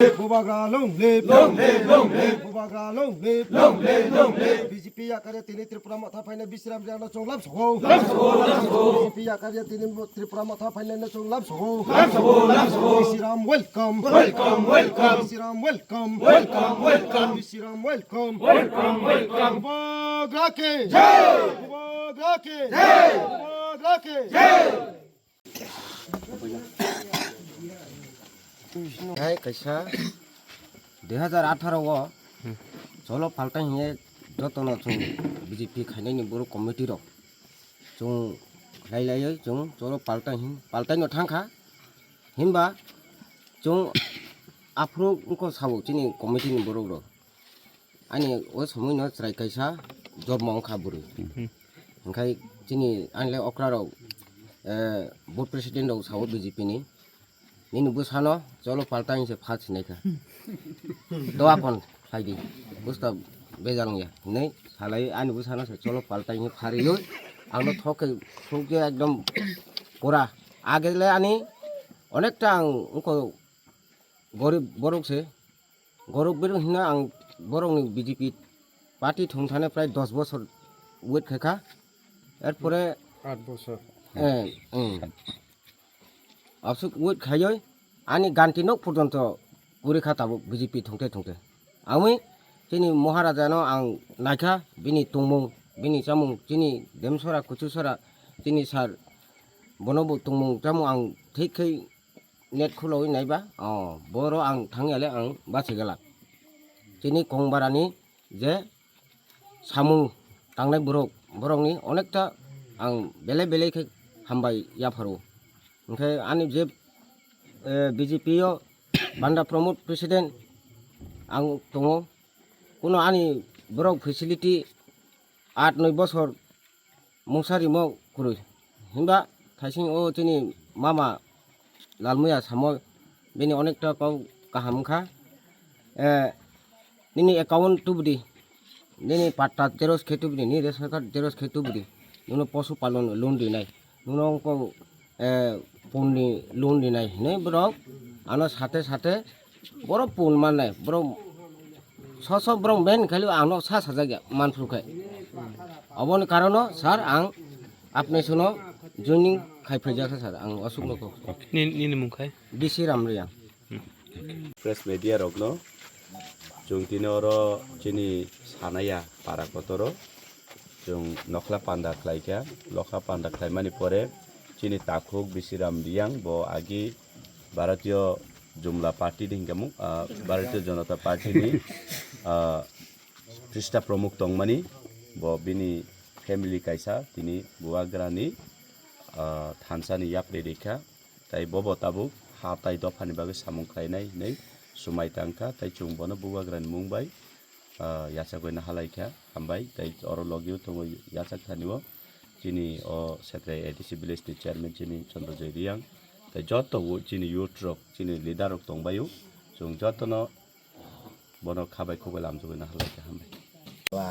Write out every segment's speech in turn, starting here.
Bubaga long live, long live, long live. Bubaga long live, long live, long live. BJP akarya tini Tripura matha paina Bisram Jana chonglam sogo, lam sogo, lam sogo. BJP akarya tini Tripura matha paina na chonglam sogo, lam sogo, lam sogo. Bisram welcome, welcome, welcome. Bisram welcome, welcome, welcome. Bisram welcome, welcome, welcome. Bubaga ke jai, Bubaga ke jai, Bubaga ke jai. Hai kaisa 2018 jolo paltai hinge jotono chung BJP khainani boro committee rok chung lailai chung jolo paltai no thangkha himba chung afro ko sabu chini committee ni boro rok ani o samui no chrai kaisa jormong kha buru engkai chini anle okra rok board president rok sabu BJP ni Nini busano jolo paltai se phat sineka doa kon saidi busta bejang ya nei salai ani busano se jolo paltai ni phari yo angno thoke thoke ekdom pura agele ani onekta ang unko gorib borok se gorok beru hina ang borok ni BJP party thongthane pray 10 বছর wait kheka erpore 8 বছর absuk wait khayoi ani ganti nok porjonto purikha tabu BJP thongte thongte ami chini maharaja no ang naikha bini tungmung bini chamung chini demsora kuchusora chini sar bonobu tungmung chamung ang thikai net khuloi naiba boro ang thangyale ang bachigala chini kongbarani je samung tangnai borokni onekta ang bele bele ke hambai yafaru ओंखाय आंनि जे BJP याव बान्दा Pramod president आं दङ कुनु आंनि बरक facility 8-9 বছর मुसारि मौ कुरुय हिमबा थाइसिं ओ तिनि मामा लालमुया साम बेनि अनेकटा पाव काहामखा निनि एकाउन्ट तुबदि निनि पाट्टा जेरस खेतुबदि नि रेशन कार्ड जेरस खेतुबदि नुनो पशुपालन लोन दिनाय नुनो अंको पुननि लोन दिनाय नै ब्रक आनो साथे साथे बरो पुन माननाय ब्रो सस ब्रो बेन खालि आनो सा साजा मानफ्रुखाय अबनि कारनो सर आं आपने सुनो जॉइनिंग खायफैजाखा सर आं असुकनको नि मुखाय बिसि रामरिया प्रेस मीडिया रगनो जों दिनरो जिनि सानाया पाराकतरो जों नखला पान्दा खलायका लखा पान्दा खलायमानि परे chini takhuk bisiram diang bo agi Bharatiya Jumla Party dingkamu Bharatiya Janata Party ni Prishta Pramukh tongmani bo bini family kaisa tini buagrani thansani yapre rekha tai bobo tabuk ha tai dofani bage samung khlainai nei sumai tangkha tai chungbono buagrani mungbai yachagoina halaikha hambai tai oro logiu tongo yachak thaniwo chini o setre ADC village ni chairman chini Chandra Riang tai joto wo chini youth rok chini leader rok tongbayu jong joto no bono khabai khobai lamjogina halai hambai wa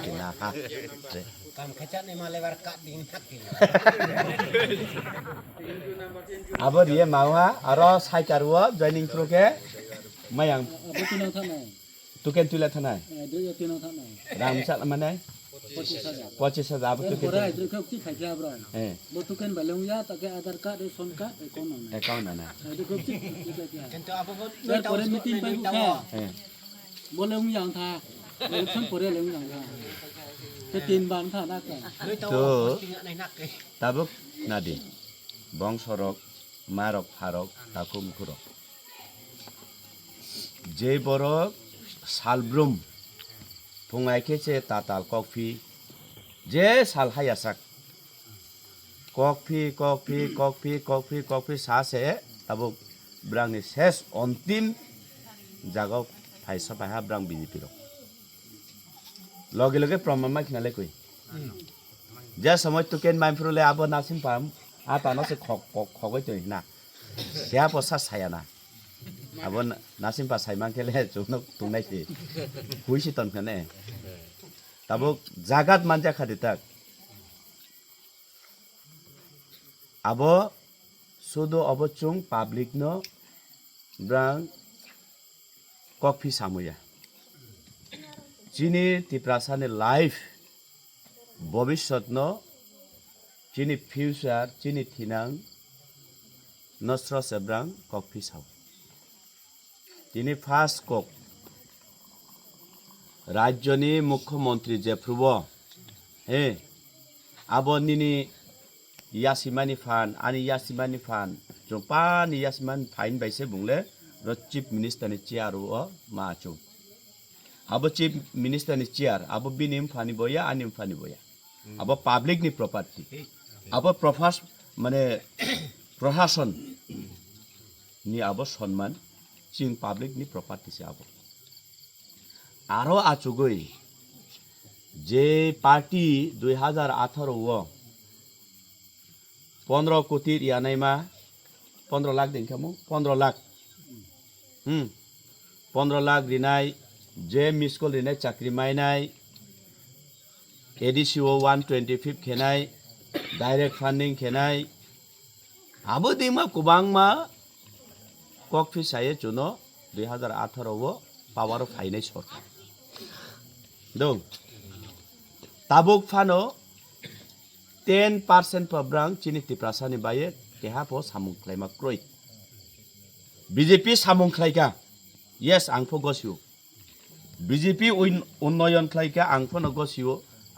kina ha kam khacha ne malebar ka din thakki abo dia mawa aro saikaruo joining proke mayang tino thanai tuken tula thanai tino thanai ramsat manai 25,000 अब तो कितना इधर का कुछ खाया bro वो तो कन बलूं या ताकि आधार कार्ड रेशन कार्ड अकाउंट ना इधर को कुछ किंतु अब वो पूरे मीटिंग पे क्या बोले उन yang था इलेक्शन पूरे ले yang था तो 3 बार था ना क्या तो tabuk nadi bong sorok marok harok takum kurok je borok salbrum pungai kece tatal kopi je sal hayasak kopi sase tabuk brang ni ses ontim jago paisa paha brang BJP ro loge loge promama khnale koi ja samoj tuken main frule abo nasim pam ata no se khogoi toi na sia posa sayana abo nasim pa saimang kele chunok tungnai ti huisi ton khane tabuk jagat manja khaditak abo sudo abo chung public no brang কফি সাময়া চিনি তিপ্রাসানি life ভবিষ্যৎ ন চিনি future চিনি থিনাং নস্র সেব্রাং কফি সাও তিনি ফার্স্ট কক রাজ্যনি মুখ্যমন্ত্রী যে প্রভ হে আবনিনি ইয়াসিমানি ফান আনি ইয়াসিমানি ফান জপানি ইয়াসিমান ফাইন বাইসে বুংলে র চিফ মিনিস্টারনি চেয়ার ও মাচু আবো চিফ মিনিস্টারনি চেয়ার আবো বিনিম ফানি বয়া আনিম ফানি বয়া আবো পাবলিক নি প্রপার্টি আবো প্রফাস মানে প্রশাসন নি আবো সম্মান চিং পাবলিক নি প্রপার্টি সে আবো আরো আচুগই যে পার্টি 2018 ও 15 কোটির ইয়ানাইমা 15 লাখ দিন খামু 15 লাখ 15 লাখ রিনাই যে মিসকল রিনাই চাকরি মাইনাই এডিসিও 125 খেনাই ডাইরেক্ট ফান্ডিং খেনাই আবো দিমা কুবাংমা কক ফিসায়ে চুনো 2018 ও পাওয়ার ফাইনাই সরকার dong tabuk fano 10% pabrang chini tiprasani baye keha po samung klaima kroi BJP samung klaika yes angpho gosiu BJP unnoyon klaika angpho no gosiu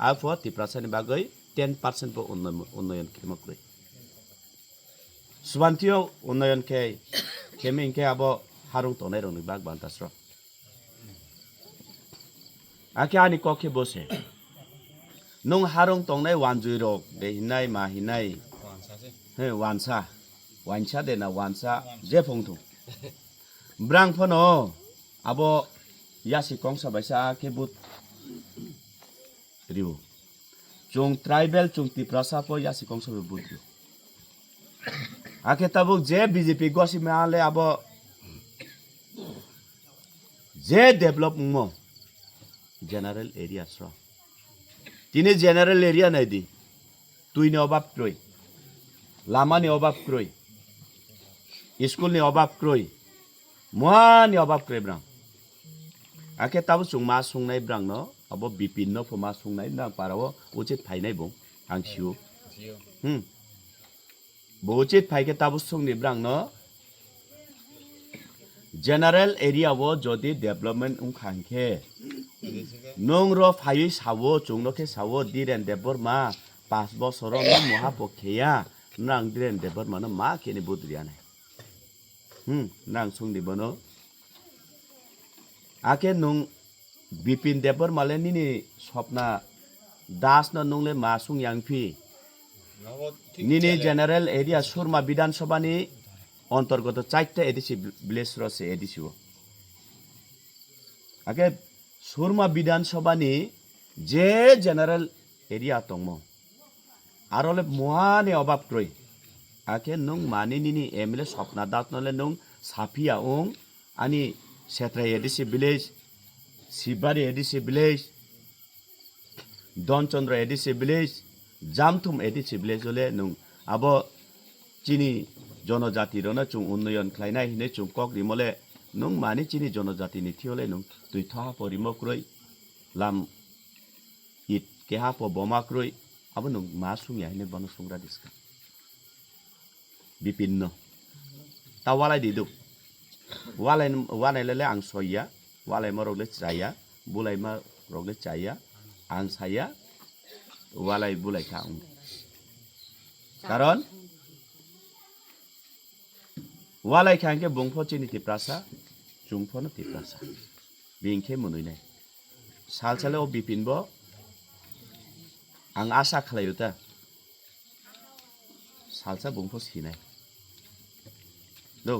apho tiprasani bagai 10% po unnoyon klaima kroi subantio unnoyon ke keming ke abo harung tonai rong bag bantasro Aki ani koki bose. Nung harung tong nai wanjui rok de hinai ma hinai. He wansa. Wansa de na wansa je phong tu. Brang phono abo yasi kong sa baisa ke but riu. Chung tribal chung tiprasa po yasi kong sa but riu. Ake tabuk je BJP gosi me ale abo je develop mo. General area sro tini general area nai di tui ni obab kroi lama ni obab kroi school ni obab kroi moha ni obab kroi brang ake tabu sungma sungnai brang no abo bipin no phoma sungnai na parawo uchit phainai bong ang siu bo uchit phaike tabu sungni brang no general area wo jodi development khangkhe nongro phai sawo chungnoke sawo diren debor ma 5 বছর no moha pokheya nang diren debor ma no ma kene budriya nai nang sungdi bono ake nung bipin debor maleni ni swapna das no nungle ma sung yangphi nini general area surma বিধান সভা ni অন্তর্গত 4টা ADC village রসে এডিসিও আগে সুরমা বিধানসভা নি যে general area তংমো আরলে মহানে অভাব ক্রই আগে নং মানিনি এমএলএ স্বপ্না দাস নলে নং সাফিয়া ওং আনি সেত্রা এডিসি ভিলেজ শিবারি এডিসি ভিলেজ দনচন্দ্র এডিসি ভিলেজ জামথুম এডিসি ভিলেজ হলে নং আবো চিনি জনজাতি রনা চুং উন্নয়ন খাইনাই হিনে চুং কক রিমলে নং মানি চিনি জনজাতি নি থিওলে নং তুই থা পরিমক্রই লাম ইট কেহা প বমাক্রই আবো নং মা সুংয়া হিনে বন সুংরা দিসকা বিপিন্ন তাওয়ালাই দিদু ওয়ালাই লেলে আং সইয়া ওয়ালাই मा রগলে চাইয়া বুলাই मा রগলে চাইয়া আং সাইয়া ওয়ালাই বুলাই খা কারণ walai khangke bungpho chini tiprasa chungpho no tiprasa bingkhe munui nai salsale o bipinbo ang asa khalayuta salsa bungpho sinai do